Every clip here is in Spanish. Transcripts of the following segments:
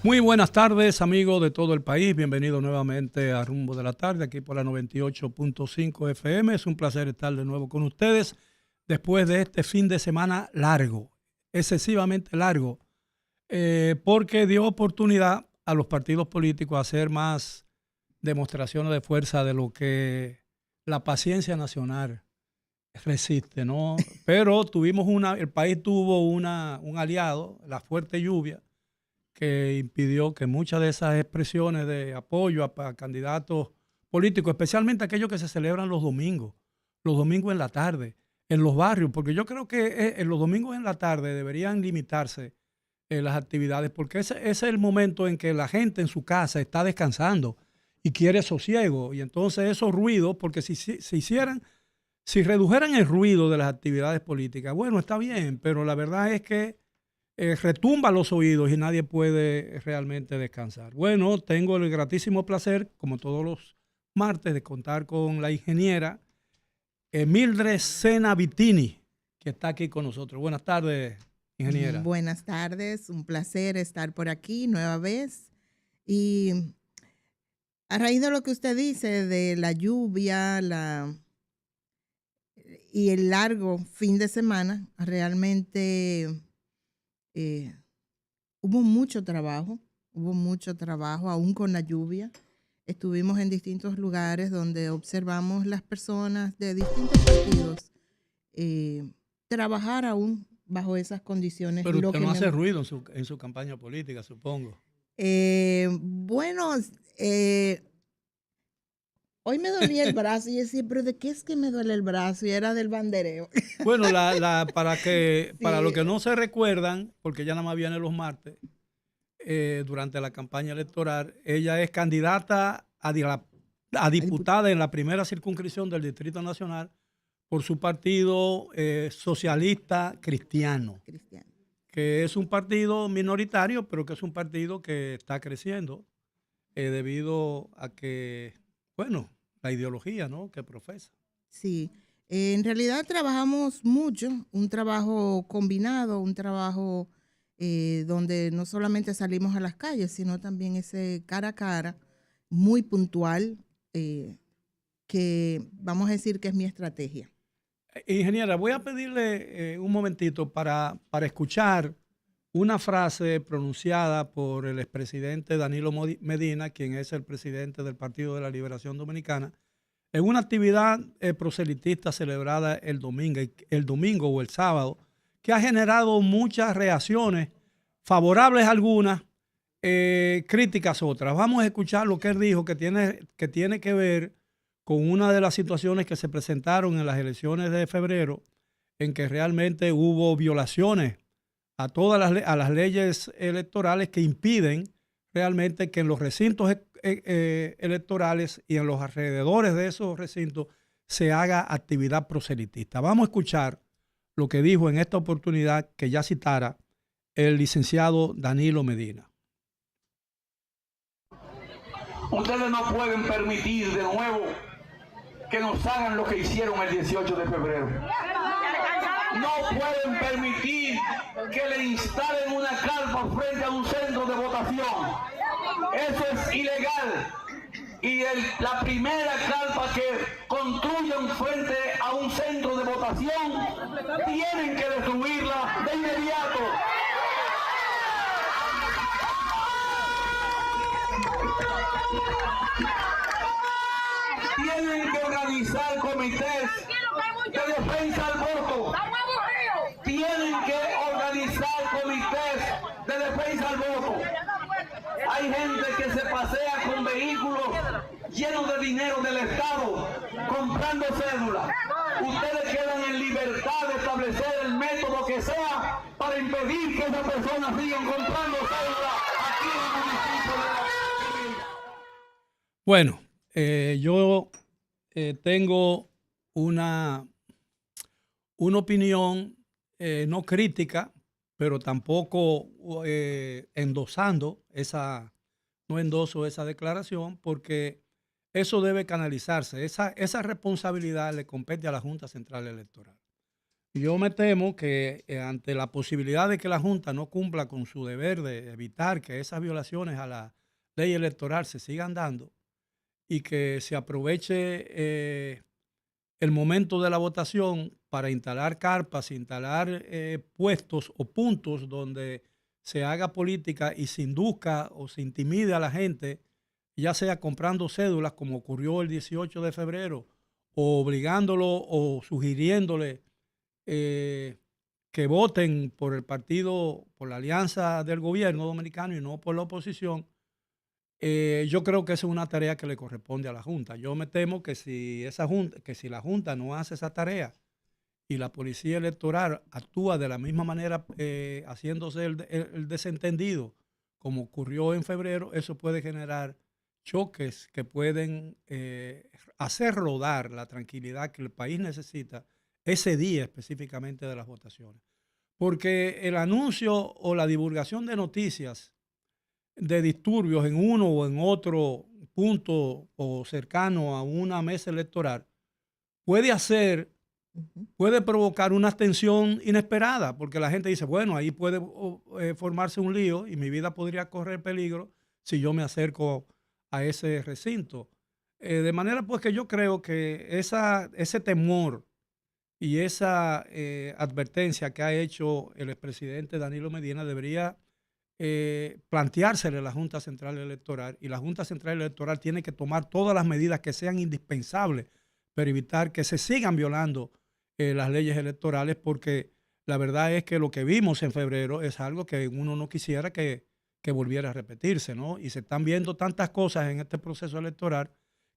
Muy buenas tardes, amigos de todo el país. Bienvenidos nuevamente a Rumbo de la Tarde, aquí por la 98.5 FM. Es un placer estar de nuevo con ustedes después de este fin de semana largo, excesivamente largo, porque dio oportunidad a los partidos políticos a hacer más demostraciones de fuerza de lo que la paciencia nacional resiste, ¿no? Pero el país tuvo un aliado, la fuerte lluvia, que impidió que muchas de esas expresiones de apoyo a candidatos políticos, especialmente aquellos que se celebran los domingos en la tarde, en los barrios, porque yo creo que en los domingos en la tarde deberían limitarse las actividades, porque ese es el momento en que la gente en su casa está descansando y quiere sosiego, y entonces esos ruidos, porque si redujeran el ruido de las actividades políticas, bueno, está bien, pero la verdad es que retumba los oídos y nadie puede realmente descansar. Bueno, tengo el gratísimo placer, como todos los martes, de contar con la ingeniera Mildred Sena Vitini, que está aquí con nosotros. Buenas tardes, ingeniera. Buenas tardes, un placer estar por aquí nueva vez. Y a raíz de lo que usted dice de la lluvia y el largo fin de semana, realmente eh, hubo mucho trabajo, aún con la lluvia. Estuvimos en distintos lugares donde observamos las personas de distintos partidos trabajar aún bajo esas condiciones. Pero usted no hace ruido en su campaña política, supongo. Bueno, hoy me dolía el brazo y yo decía, pero ¿de qué es que me duele el brazo? Y era del bandereo. Bueno, para los Sí, que no se recuerdan, porque ella nada más viene los martes, durante la campaña electoral, ella es candidata a diputada en la primera circunscripción del Distrito Nacional por su partido socialista cristiano, Cristiano. que es un partido minoritario, pero que es un partido que está creciendo debido a que, bueno, la ideología, ¿no?, que profesa. Sí, en realidad trabajamos mucho, un trabajo combinado, un trabajo donde no solamente salimos a las calles, sino también ese cara a cara, muy puntual, que vamos a decir que es mi estrategia. Ingeniera, voy a pedirle un momentito para escuchar una frase pronunciada por el expresidente Danilo Medina, quien es el presidente del Partido de la Liberación Dominicana, en una actividad proselitista celebrada el domingo o el sábado, que ha generado muchas reacciones, favorables algunas, críticas otras. Vamos a escuchar lo que él dijo, que tiene que ver con una de las situaciones que se presentaron en las elecciones de febrero, en que realmente hubo violaciones a a las leyes electorales que impiden realmente que en los recintos electorales y en los alrededores de esos recintos se haga actividad proselitista. Vamos a escuchar lo que dijo en esta oportunidad que ya citara el licenciado Danilo Medina. Ustedes no pueden permitir de nuevo que nos hagan lo que hicieron el 18 de febrero. No pueden permitir que le instalen una carpa frente a un centro de votación. Eso es ilegal. Y la primera carpa que construyan frente a un centro de votación, tienen que destruirla de inmediato. Tienen que organizar comités de defensa al voto. Tienen que organizar comités de defensa al voto. Hay gente que se pasea con vehículos llenos de dinero del Estado, comprando cédulas. Ustedes quedan en libertad de establecer el método que sea para impedir que esas personas sigan comprando cédulas aquí en el municipio de La. Bueno, yo tengo una opinión no crítica, pero tampoco no endoso esa declaración, porque eso debe canalizarse. Esa responsabilidad le compete a la Junta Central Electoral. Yo me temo que ante la posibilidad de que la Junta no cumpla con su deber de evitar que esas violaciones a la ley electoral se sigan dando y que se aproveche el momento de la votación para instalar carpas, instalar puestos o puntos donde se haga política y se induzca o se intimide a la gente, ya sea comprando cédulas como ocurrió el 18 de febrero, o obligándolo o sugiriéndole que voten por el partido, por la alianza del gobierno dominicano y no por la oposición. Yo creo que esa es una tarea que le corresponde a la Junta. Yo me temo que si la Junta no hace esa tarea y la policía electoral actúa de la misma manera, haciéndose el desentendido, como ocurrió en febrero, eso puede generar choques que pueden hacer rodar la tranquilidad que el país necesita ese día específicamente de las votaciones. Porque el anuncio o la divulgación de noticias de disturbios en uno o en otro punto o cercano a una mesa electoral puede provocar una tensión inesperada, porque la gente dice, bueno, ahí puede formarse un lío y mi vida podría correr peligro si yo me acerco a ese recinto. De manera pues que yo creo que ese temor y esa advertencia que ha hecho el expresidente Danilo Medina debería planteársele a la Junta Central Electoral, y la Junta Central Electoral tiene que tomar todas las medidas que sean indispensables para evitar que se sigan violando las leyes electorales, porque la verdad es que lo que vimos en febrero es algo que uno no quisiera que volviera a repetirse, ¿no? Y se están viendo tantas cosas en este proceso electoral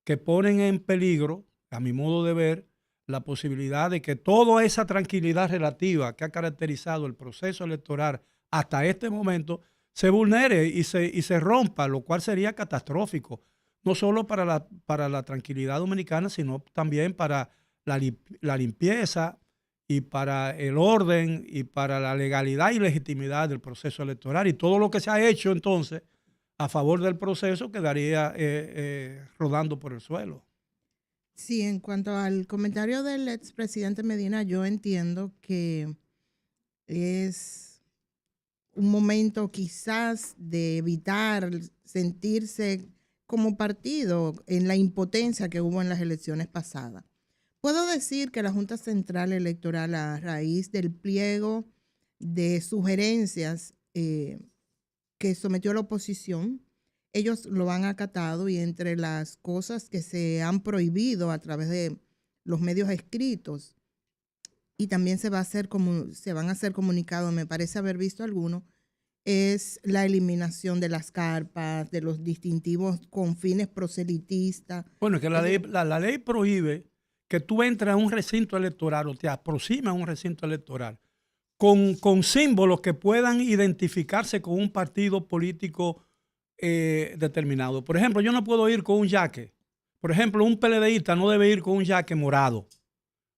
que ponen en peligro, a mi modo de ver, la posibilidad de que toda esa tranquilidad relativa que ha caracterizado el proceso electoral hasta este momento se vulnere y se rompa, lo cual sería catastrófico, no solo para la tranquilidad dominicana, sino también para la limpieza y para el orden y para la legalidad y legitimidad del proceso electoral. Y todo lo que se ha hecho entonces a favor del proceso quedaría rodando por el suelo. Sí, en cuanto al comentario del expresidente Medina, yo entiendo que es un momento quizás de evitar sentirse como partido en la impotencia que hubo en las elecciones pasadas. Puedo decir que la Junta Central Electoral, a raíz del pliego de sugerencias que sometió la oposición, ellos lo han acatado, y entre las cosas que se han prohibido a través de los medios escritos, y también se van a hacer comunicados, me parece haber visto alguno, es la eliminación de las carpas, de los distintivos con fines proselitistas. Bueno, es que la ley prohíbe que tú entres a un recinto electoral o te aproximes a un recinto electoral con símbolos que puedan identificarse con un partido político determinado. Por ejemplo, yo no puedo ir con un yaque. Por ejemplo, un PLDista no debe ir con un yaque morado,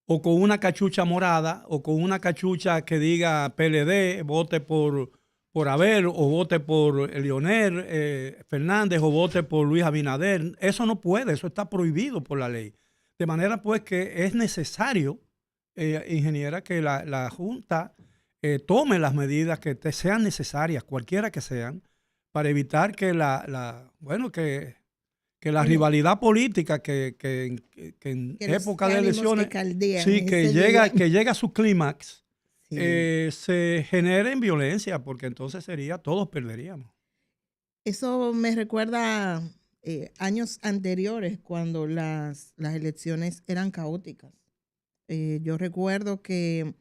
o con una cachucha morada, o con una cachucha que diga PLD, vote por Abel, o vote por Leonel Fernández, o vote por Luis Abinader. Eso no puede, eso está prohibido por la ley. De manera pues que es necesario, ingeniera, que la Junta tome las medidas que sean necesarias, cualquiera que sean, para evitar que la rivalidad política que en época de elecciones que llega a su clímax, sí, se genere en violencia, porque entonces todos perderíamos. Eso me recuerda años anteriores, cuando las elecciones eran caóticas. Yo recuerdo que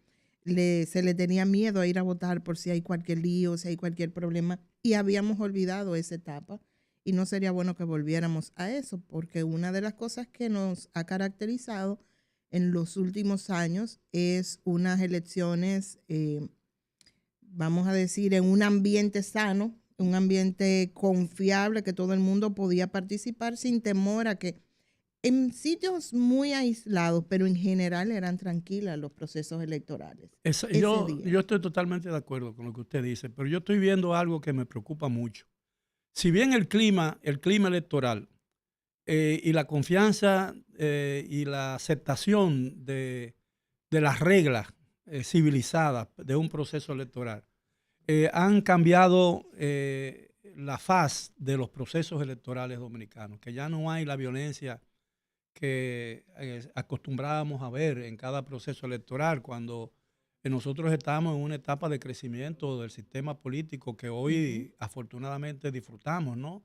se le tenía miedo a ir a votar por si hay cualquier lío, si hay cualquier problema, y habíamos olvidado esa etapa, y no sería bueno que volviéramos a eso, porque una de las cosas que nos ha caracterizado en los últimos años es unas elecciones, vamos a decir, en un ambiente sano, un ambiente confiable, que todo el mundo podía participar sin temor a que, en sitios muy aislados, pero en general eran tranquilas los procesos electorales. Yo estoy totalmente de acuerdo con lo que usted dice, pero yo estoy viendo algo que me preocupa mucho. Si bien el clima electoral y la confianza y la aceptación de las reglas civilizada de un proceso electoral. Han cambiado la faz de los procesos electorales dominicanos, que ya no hay la violencia que acostumbrábamos a ver en cada proceso electoral cuando nosotros estamos en una etapa de crecimiento del sistema político que hoy afortunadamente disfrutamos, ¿no?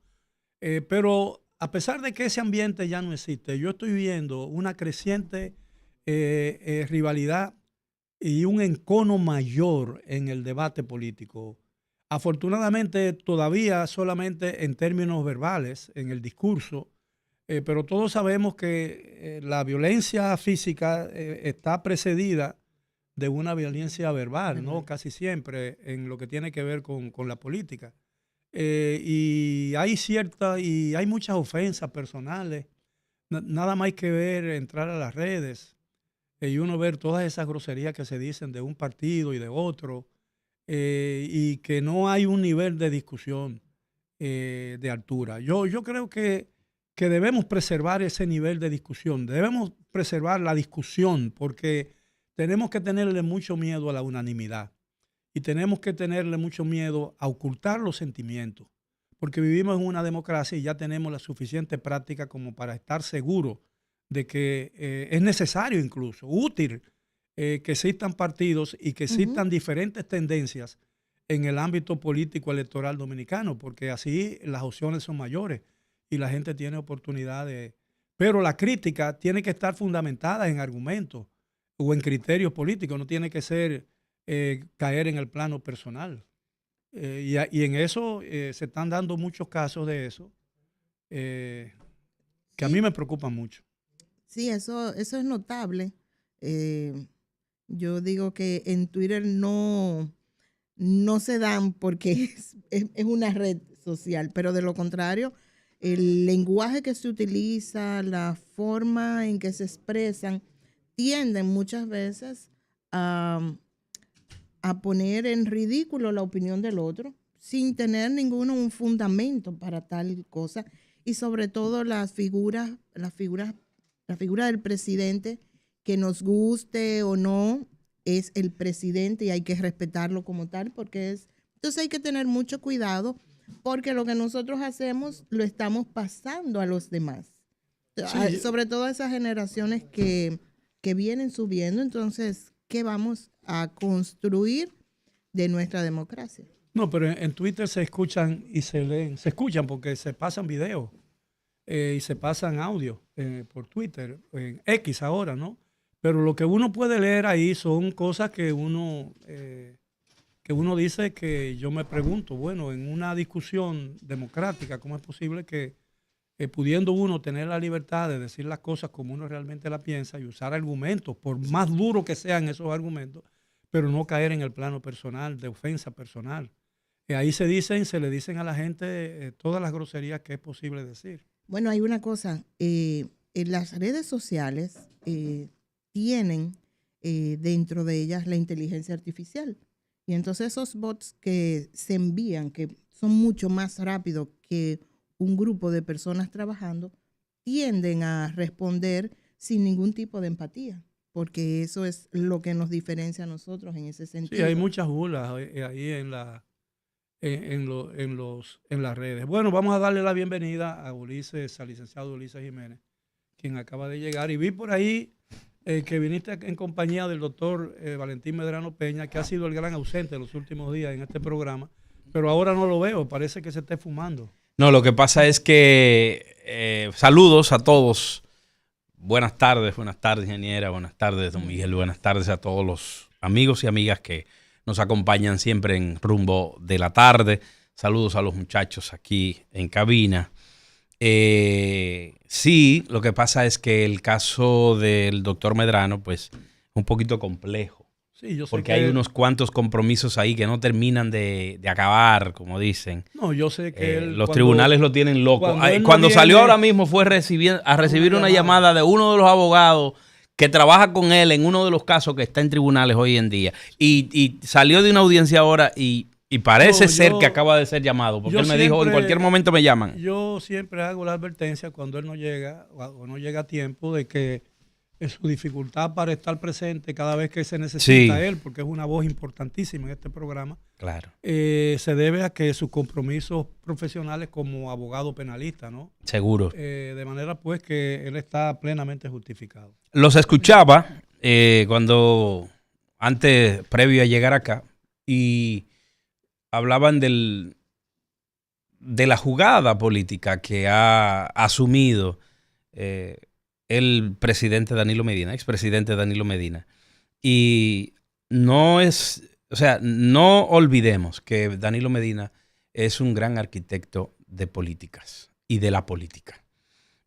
Pero a pesar de que ese ambiente ya no existe, yo estoy viendo una creciente rivalidad y un encono mayor en el debate político. Afortunadamente todavía solamente en términos verbales, en el discurso, pero todos sabemos que la violencia física está precedida de una violencia verbal, ¿no? Casi siempre en lo que tiene que ver con la política. Y hay muchas ofensas personales. Nada más hay que ver, entrar a las redes y uno ver todas esas groserías que se dicen de un partido y de otro, y que no hay un nivel de discusión de altura. Yo creo que debemos preservar ese nivel de discusión, debemos preservar la discusión, porque tenemos que tenerle mucho miedo a la unanimidad y tenemos que tenerle mucho miedo a ocultar los sentimientos, porque vivimos en una democracia y ya tenemos la suficiente práctica como para estar seguros de que es necesario, incluso útil, que existan partidos y que existan diferentes tendencias en el ámbito político electoral dominicano, porque así las opciones son mayores y la gente tiene oportunidad de... Pero la crítica tiene que estar fundamentada en argumentos o en criterios políticos, no tiene que ser caer en el plano personal. Y en eso se están dando muchos casos de eso que a mí me preocupan mucho. Sí, eso es notable. Yo digo que en Twitter no se dan porque es una red social, pero de lo contrario, el lenguaje que se utiliza, la forma en que se expresan, tienden muchas veces a poner en ridículo la opinión del otro sin tener un fundamento para tal cosa, y sobre todo la figura del presidente, que nos guste o no, es el presidente y hay que respetarlo como tal, entonces hay que tener mucho cuidado, porque lo que nosotros hacemos lo estamos pasando a los demás, sí, sobre todo a esas generaciones que vienen subiendo. Entonces, ¿qué vamos a construir de nuestra democracia? No, pero en Twitter se escuchan y se leen, se escuchan porque se pasan videos y se pasan audio por Twitter, en X ahora, ¿no? Pero lo que uno puede leer ahí son cosas que uno dice, que yo me pregunto, bueno, en una discusión democrática, ¿cómo es posible que pudiendo uno tener la libertad de decir las cosas como uno realmente la piensa y usar argumentos, por más duros que sean esos argumentos, pero no caer en el plano personal, de ofensa personal? Ahí se le dicen a la gente todas las groserías que es posible decir. Bueno, hay una cosa, en las redes sociales tienen dentro de ellas la inteligencia artificial. Y entonces esos bots que se envían, que son mucho más rápidos que un grupo de personas trabajando, tienden a responder sin ningún tipo de empatía, porque eso es lo que nos diferencia a nosotros en ese sentido. Sí, hay muchas burlas ahí en las redes. Bueno, vamos a darle la bienvenida a Ulises, al licenciado Ulises Jiménez, quien acaba de llegar. Y vi por ahí que viniste en compañía del doctor Valentín Medrano Peña, que ha sido el gran ausente en los últimos días en este programa, pero ahora no lo veo, parece que se esté fumando. No, lo que pasa es que saludos a todos. Buenas tardes, ingeniera, buenas tardes, don Miguel, buenas tardes a todos los amigos y amigas que nos acompañan siempre en Rumbo de la Tarde. Saludos a los muchachos aquí en cabina. Sí, lo que pasa es que el caso del doctor Medrano, pues, es un poquito complejo. Sí, yo sé, porque hay unos cuantos compromisos ahí que no terminan de acabar, como dicen. No, yo sé que los tribunales lo tienen loco. Cuando salió ahora mismo fue a recibir una llamada de uno de los abogados que trabaja con él en uno de los casos que está en tribunales hoy en día. Y salió de una audiencia ahora y parece ser que acaba de ser llamado, porque él me dijo, en cualquier momento me llaman. Yo siempre hago la advertencia cuando él no llega o no llega a tiempo de que en su dificultad para estar presente cada vez que se necesita Sí. él, porque es una voz importantísima en este programa, Claro. se debe a que sus compromisos profesionales como abogado penalista, ¿no? Seguro. De manera pues que él está plenamente justificado. Los escuchaba previo a llegar acá, y hablaban de la jugada política que ha asumido el presidente Danilo Medina, expresidente Danilo Medina. Y no olvidemos que Danilo Medina es un gran arquitecto de políticas y de la política.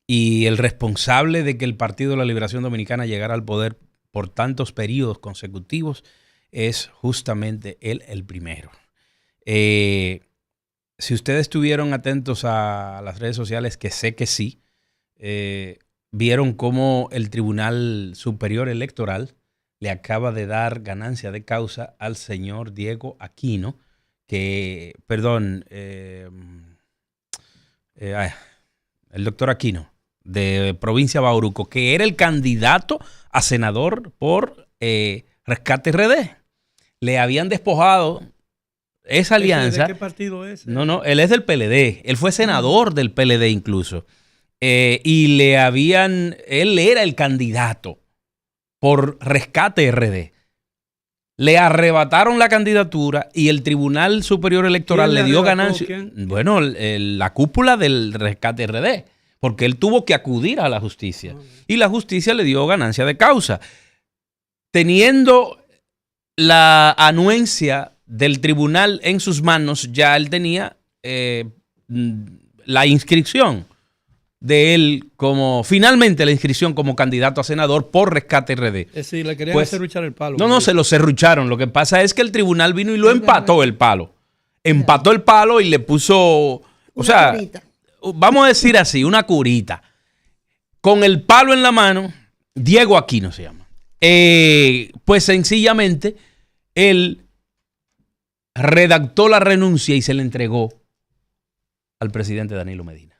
Y el responsable de que el Partido de la Liberación Dominicana llegara al poder por tantos periodos consecutivos es justamente él el primero. Si ustedes estuvieron atentos a las redes sociales, que sé que sí, vieron cómo el Tribunal Superior Electoral le acaba de dar ganancia de causa al señor Diego Aquino, el doctor Aquino, de provincia de Bauruco, que era el candidato a senador por Rescate RD. Le habían despojado esa alianza. ¿De qué partido es? No, él es del PLD. Él fue senador del PLD incluso. Él era el candidato por Rescate RD. Le arrebataron la candidatura y el Tribunal Superior Electoral le dio ganancia. ¿Quién? Bueno, la cúpula del Rescate RD, porque él tuvo que acudir a la justicia. Y la justicia le dio ganancia de causa. Teniendo la anuencia del tribunal en sus manos, ya él tenía la inscripción de él finalmente la inscripción como candidato a senador por Rescate RD. Sí, le querían serruchar el palo. No, se lo serrucharon. Lo que pasa es que el tribunal vino y lo empató el palo. Empató el palo y le puso, curita. Vamos a decir así, una curita. Con el palo en la mano, Diego Aquino se llama. Pues sencillamente, él redactó la renuncia y se le entregó al presidente Danilo Medina.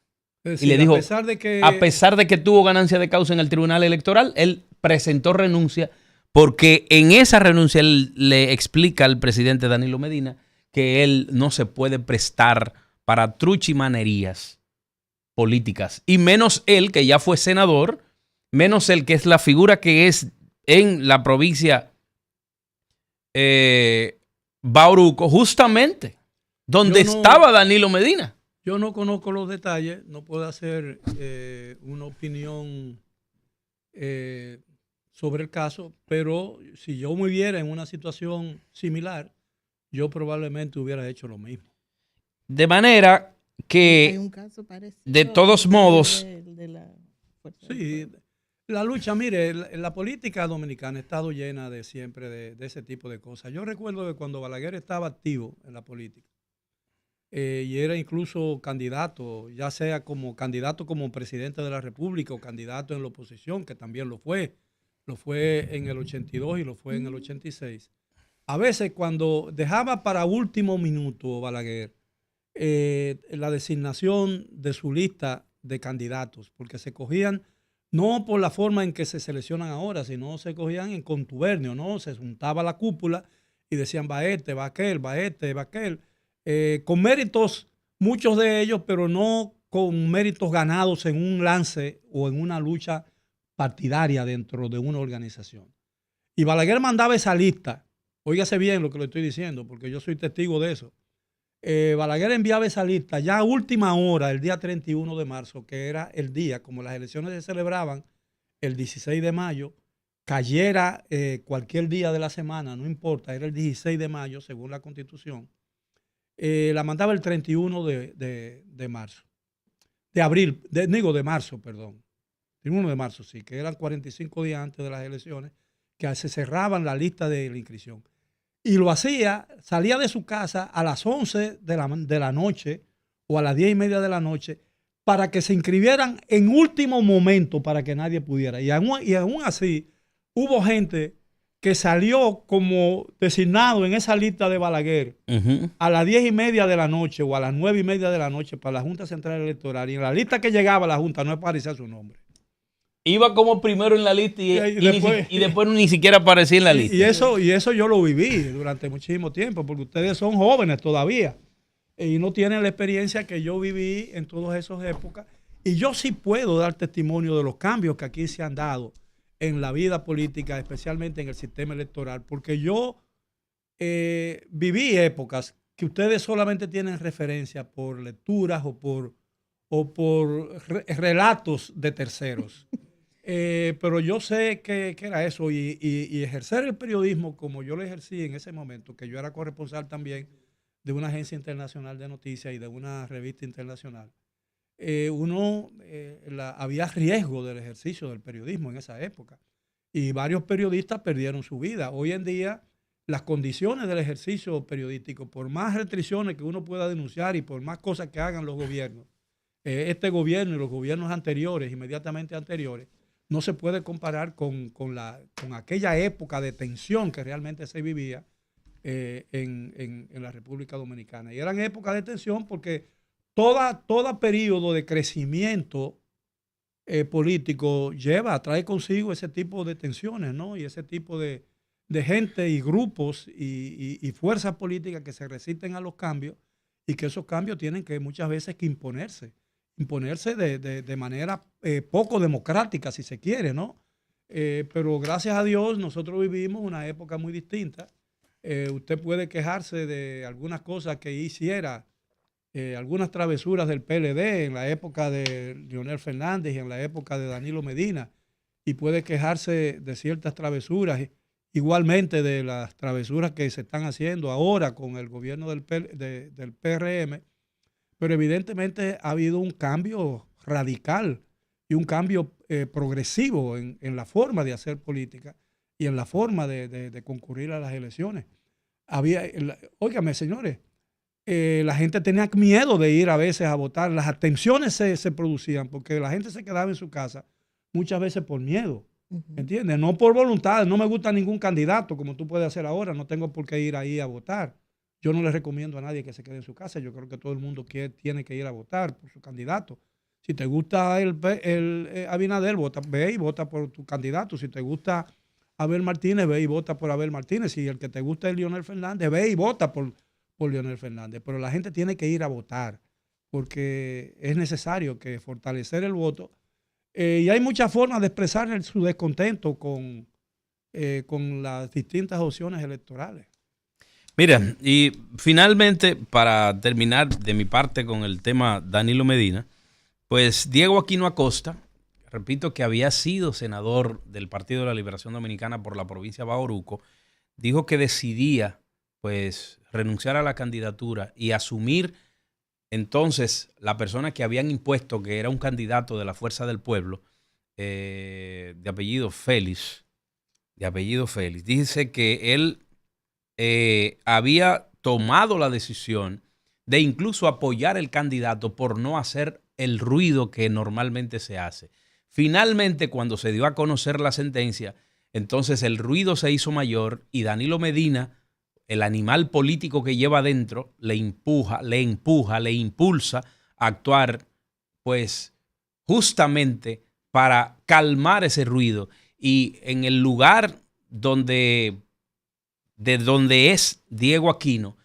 Sí, y le dijo, a pesar de que tuvo ganancia de causa en el Tribunal Electoral, él presentó renuncia, porque en esa renuncia él le explica al presidente Danilo Medina que él no se puede prestar para truchimanerías políticas, y menos él, que ya fue senador, menos él, que es la figura que es en la provincia Bauruco, justamente donde estaba Danilo Medina. Yo no conozco los detalles, no puedo hacer una opinión sobre el caso, pero si yo me viera en una situación similar, yo probablemente hubiera hecho lo mismo. De manera que, hay un caso parecido, de todos modos... Sí, la lucha, mire, la política dominicana ha estado llena siempre de ese tipo de cosas. Yo recuerdo que cuando Balaguer estaba activo en la política, y era incluso candidato, ya sea como candidato como presidente de la República o candidato en la oposición, que también lo fue en el 82 y lo fue en el 86. A veces cuando dejaba para último minuto Balaguer la designación de su lista de candidatos, porque se cogían no por la forma en que se seleccionan ahora, sino se cogían en contubernio, ¿no? Se juntaba la cúpula y decían va este, va aquel, va este, va aquel. Con méritos, muchos de ellos, pero no con méritos ganados en un lance o en una lucha partidaria dentro de una organización. Y Balaguer mandaba esa lista, óigase bien lo que le estoy diciendo, porque yo soy testigo de eso. Balaguer enviaba esa lista ya a última hora, el día 31 de marzo, que era el día, como las elecciones se celebraban el 16 de mayo, cayera cualquier día de la semana, no importa, era el 16 de mayo, según la Constitución. La mandaba el 31 de marzo. De marzo, perdón. 31 de marzo, sí, que eran 45 días antes de las elecciones, que se cerraban la lista de la inscripción. Y lo hacía, salía de su casa a las 11 de la noche o a las 10:30 de la noche para que se inscribieran en último momento para que nadie pudiera. Y aún así, hubo gente que salió como designado en esa lista de Balaguer a las 10:30 de la noche o a las 9:30 de la noche para la Junta Central Electoral. Y en la lista que llegaba a la Junta no aparecía su nombre. Iba como primero en la lista y después ni siquiera aparecía en la lista. Y eso yo lo viví durante muchísimo tiempo, porque ustedes son jóvenes todavía y no tienen la experiencia que yo viví en todas esas épocas. Y yo sí puedo dar testimonio de los cambios que aquí se han dado en la vida política, especialmente en el sistema electoral, porque yo viví épocas que ustedes solamente tienen referencia por lecturas o por relatos de terceros. Pero yo sé que era eso y ejercer el periodismo como yo lo ejercí en ese momento, que yo era corresponsal también de una agencia internacional de noticias y de una revista internacional. Había riesgo del ejercicio del periodismo en esa época y varios periodistas perdieron su vida. Hoy en día las condiciones del ejercicio periodístico, por más restricciones que uno pueda denunciar y por más cosas que hagan los gobiernos, este gobierno y los gobiernos anteriores, inmediatamente anteriores, no se puede comparar con aquella época de tensión que realmente se vivía en la República Dominicana. Y eran épocas de tensión porque todo periodo de crecimiento político trae consigo ese tipo de tensiones, ¿no? Y ese tipo de gente y grupos y fuerzas políticas que se resisten a los cambios y que esos cambios tienen que muchas veces que imponerse de manera poco democrática, si se quiere, ¿no? Pero gracias a Dios nosotros vivimos una época muy distinta. Usted puede quejarse de algunas cosas que hiciera, algunas travesuras del PLD en la época de Leonel Fernández y en la época de Danilo Medina, y puede quejarse de ciertas travesuras, igualmente de las travesuras que se están haciendo ahora con el gobierno del PRM, pero evidentemente ha habido un cambio radical y un cambio progresivo en la forma de hacer política y en la forma de concurrir a las elecciones. Óigame, señores, la gente tenía miedo de ir a veces a votar. Las abstenciones se producían porque la gente se quedaba en su casa muchas veces por miedo, ¿entiendes? No por voluntad. No me gusta ningún candidato como tú puedes hacer ahora. No tengo por qué ir ahí a votar. Yo no le recomiendo a nadie que se quede en su casa. Yo creo que todo el mundo tiene que ir a votar por su candidato. Si te gusta el Abinader, ve y vota por tu candidato. Si te gusta Abel Martínez, ve y vota por Abel Martínez. Si el que te gusta es Leonel Fernández, ve y vota por Leonel Fernández. Pero la gente tiene que ir a votar porque es necesario que fortalecer el voto. Y hay muchas formas de expresar su descontento con las distintas opciones electorales. Mira, y finalmente, para terminar de mi parte con el tema Danilo Medina, pues Diego Aquino Acosta, repito que había sido senador del Partido de la Liberación Dominicana por la provincia de Bauruco, dijo que decidía pues renunciar a la candidatura y asumir entonces la persona que habían impuesto, que era un candidato de la Fuerza del Pueblo, de apellido Félix. Dice que él había tomado la decisión de incluso apoyar el candidato por no hacer el ruido que normalmente se hace. Finalmente, cuando se dio a conocer la sentencia, entonces el ruido se hizo mayor y Danilo Medina, el animal político que lleva adentro, le impulsa a actuar, pues, justamente para calmar ese ruido. Y en el lugar de donde es Diego Aquino,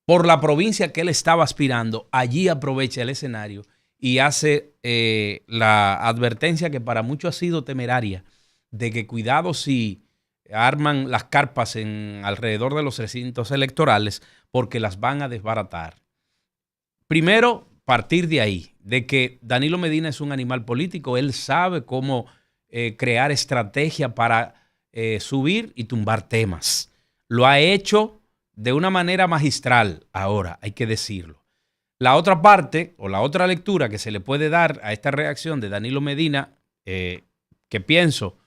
por la provincia que él estaba aspirando, allí aprovecha el escenario y hace la advertencia que para muchos ha sido temeraria, de que cuidado si arman las carpas alrededor de los recintos electorales porque las van a desbaratar. Primero, partir de ahí, de que Danilo Medina es un animal político, él sabe cómo crear estrategia para subir y tumbar temas. Lo ha hecho de una manera magistral, ahora hay que decirlo. La otra parte o la otra lectura que se le puede dar a esta reacción de Danilo Medina, que pienso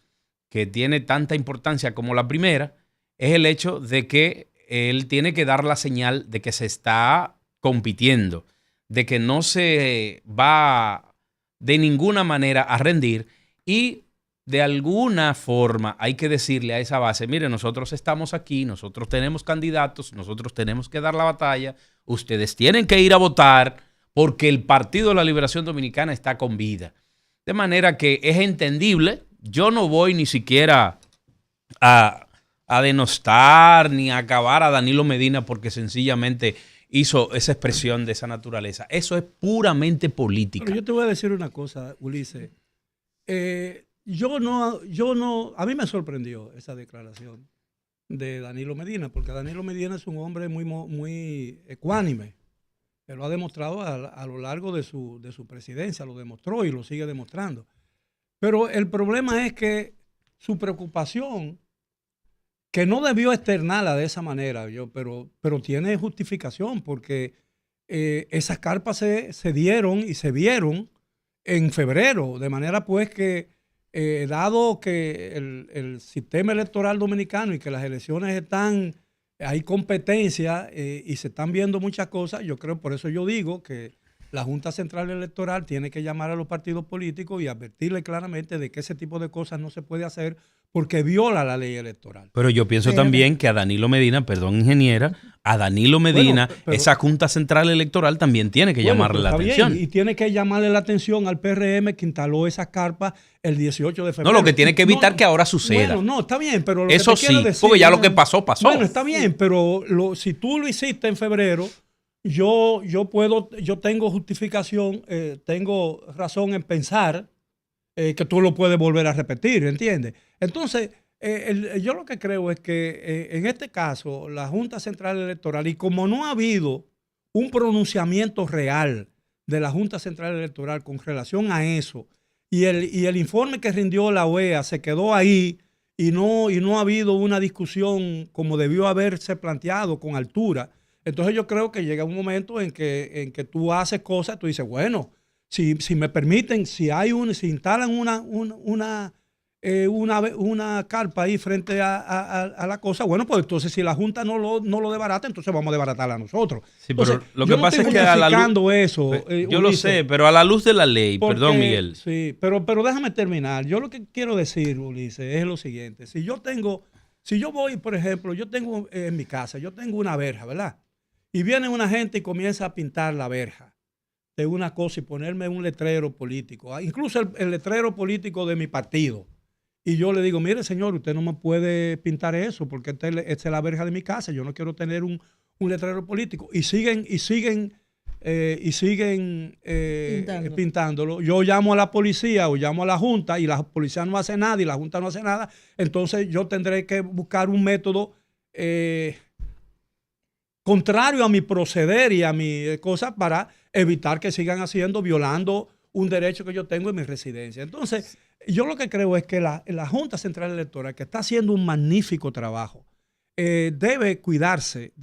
que tiene tanta importancia como la primera, es el hecho de que él tiene que dar la señal de que se está compitiendo, de que no se va de ninguna manera a rendir y de alguna forma hay que decirle a esa base, mire, nosotros estamos aquí, nosotros tenemos candidatos, nosotros tenemos que dar la batalla, ustedes tienen que ir a votar porque el Partido de la Liberación Dominicana está con vida. De manera que es entendible. Yo no voy ni siquiera a denostar ni a acabar a Danilo Medina porque sencillamente hizo esa expresión de esa naturaleza. Eso es puramente política. Pero yo te voy a decir una cosa, Ulises. A mí me sorprendió esa declaración de Danilo Medina, porque Danilo Medina es un hombre muy ecuánime. Él lo ha demostrado a lo largo de su presidencia, lo demostró y lo sigue demostrando. Pero el problema es que su preocupación, que no debió externarla de esa manera, pero tiene justificación, porque esas carpas se dieron y se vieron en febrero, de manera pues que dado que el sistema electoral dominicano y que las elecciones hay competencia y se están viendo muchas cosas, yo creo, por eso yo digo que la Junta Central Electoral tiene que llamar a los partidos políticos y advertirle claramente de que ese tipo de cosas no se puede hacer porque viola la ley electoral. Pero yo pienso también que a Danilo Medina, perdón, ingeniera, a Danilo Medina, esa Junta Central Electoral también tiene que llamarle la atención. Y tiene que llamarle la atención al PRM que instaló esas carpas el 18 de febrero. No, lo que tiene que evitar que ahora suceda. Bueno, no, está bien, pero eso sí, decir, porque ya lo que pasó, pasó. Bueno, está bien, pero si tú lo hiciste en febrero, yo tengo justificación, tengo razón en pensar que tú lo puedes volver a repetir, ¿entiendes? Entonces, yo lo que creo es que en este caso, la Junta Central Electoral, y como no ha habido un pronunciamiento real de la Junta Central Electoral con relación a eso, y el informe que rindió la OEA se quedó ahí y no ha habido una discusión como debió haberse planteado con altura, entonces yo creo que llega un momento en que tú haces cosas, tú dices, bueno, si me permiten, si instalan una carpa ahí frente a la cosa, bueno, pues entonces si la Junta no lo desbarata, entonces vamos a desbaratarla nosotros. Sí, pero entonces, lo que pasa es que a la luz, eso, yo lo sé, pero a la luz de la ley, perdón, Miguel. Sí, pero déjame terminar. Yo lo que quiero decir, Ulises, es lo siguiente. Si yo voy, por ejemplo, yo tengo en mi casa, yo tengo una verja, ¿verdad? Y viene una gente y comienza a pintar la verja de una cosa y ponerme un letrero político, incluso el letrero político de mi partido. Y yo le digo, mire, señor, usted no me puede pintar eso porque esta es la verja de mi casa. Yo no quiero tener un letrero político. Y siguen pintándolo. Yo llamo a la policía o llamo a la Junta y la policía no hace nada y la Junta no hace nada. Entonces yo tendré que buscar un método contrario a mi proceder y a mi cosa para evitar que sigan haciendo, violando un derecho que yo tengo en mi residencia. Entonces, yo lo que creo es que la Junta Central Electoral, que está haciendo un magnífico trabajo, debe cuidarse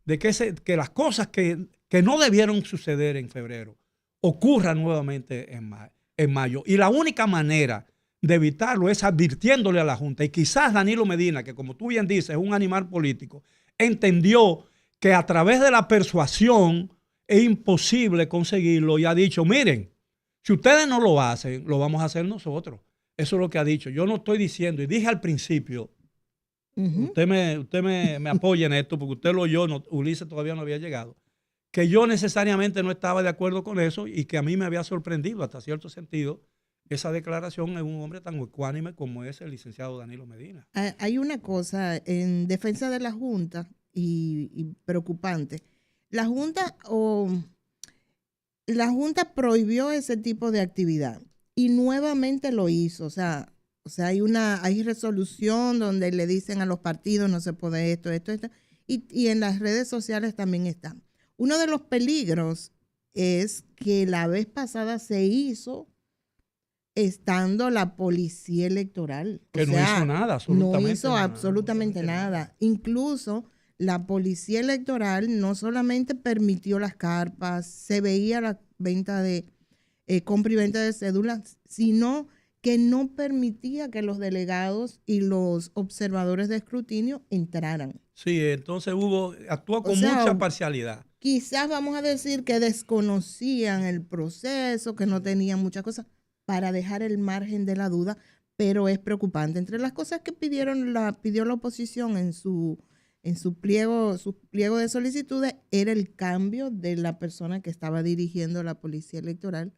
de que las cosas que no debieron suceder en febrero ocurran nuevamente en mayo. Y la única manera de evitarlo es advirtiéndole a la Junta. Y quizás Danilo Medina, que como tú bien dices, es un animal político, entendió que a través de la persuasión es imposible conseguirlo y ha dicho, miren, si ustedes no lo hacen, lo vamos a hacer nosotros. Eso es lo que ha dicho. Yo no estoy diciendo, y dije al principio, usted me apoya en esto, porque usted lo oyó, Ulises todavía no había llegado, que yo necesariamente no estaba de acuerdo con eso y que a mí me había sorprendido hasta cierto sentido esa declaración de un hombre tan ecuánime como es el licenciado Danilo Medina. Hay una cosa en defensa de la Junta y preocupante. La Junta prohibió ese tipo de actividad y nuevamente lo hizo. O sea, hay resolución donde le dicen a los partidos no se puede esto, y en las redes sociales también está. Uno de los peligros es que la vez pasada se hizo estando la policía electoral. Que no hizo nada, absolutamente. No hizo absolutamente nada. Incluso la policía electoral no solamente permitió las carpas, se veía la venta de compra y venta de cédulas, sino que no permitía que los delegados y los observadores de escrutinio entraran. Sí, entonces actuó con mucha parcialidad. Quizás vamos a decir que desconocían el proceso, que no tenían muchas cosas, para dejar el margen de la duda, pero es preocupante. Entre las cosas que pidió la oposición en su pliego de solicitudes era el cambio de la persona que estaba dirigiendo la policía electoral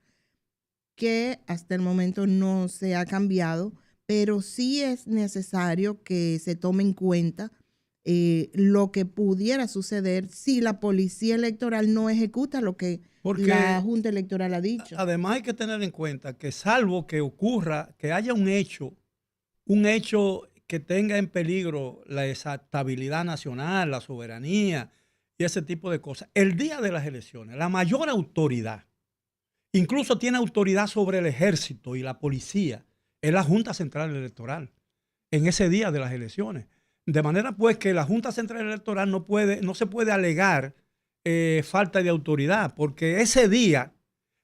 que hasta el momento no se ha cambiado, pero sí es necesario que se tome en cuenta lo que pudiera suceder si la policía electoral no ejecuta lo que la Junta Electoral ha dicho. Además hay que tener en cuenta que salvo que ocurra, que haya un hecho que tenga en peligro la estabilidad nacional, la soberanía y ese tipo de cosas, el día de las elecciones, la mayor autoridad, incluso tiene autoridad sobre el ejército y la policía, es la Junta Central Electoral en ese día de las elecciones. De manera pues que la Junta Central Electoral no se puede alegar falta de autoridad, porque ese día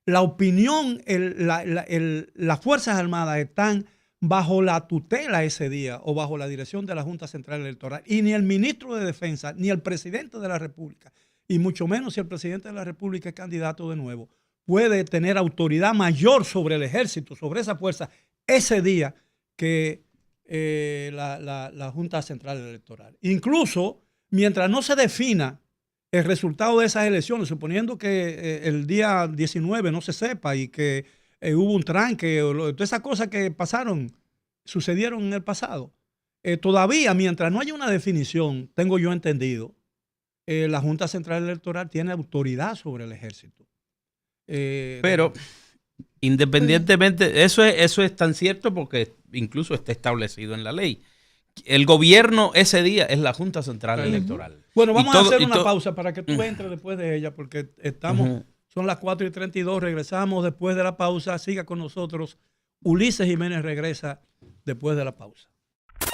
la opinión, las Fuerzas Armadas están bajo la tutela ese día o bajo la dirección de la Junta Central Electoral, y ni el ministro de Defensa, ni el presidente de la República, y mucho menos si el presidente de la República es candidato de nuevo, puede tener autoridad mayor sobre el ejército, sobre esa fuerza, ese día que la Junta Central Electoral. Incluso, mientras no se defina el resultado de esas elecciones, suponiendo que el día 19 no se sepa y que hubo un tranque, todas esas cosas que sucedieron en el pasado, todavía, mientras no haya una definición, tengo yo entendido, la Junta Central Electoral tiene autoridad sobre el ejército. Pero independientemente, eso es tan cierto porque incluso está establecido en la ley. El gobierno ese día es la Junta Central Electoral. Bueno, vamos a hacer una pausa para que tú entres después de ella, porque son las 4:32, regresamos después de la pausa. Siga con nosotros. Ulises Jiménez regresa después de la pausa.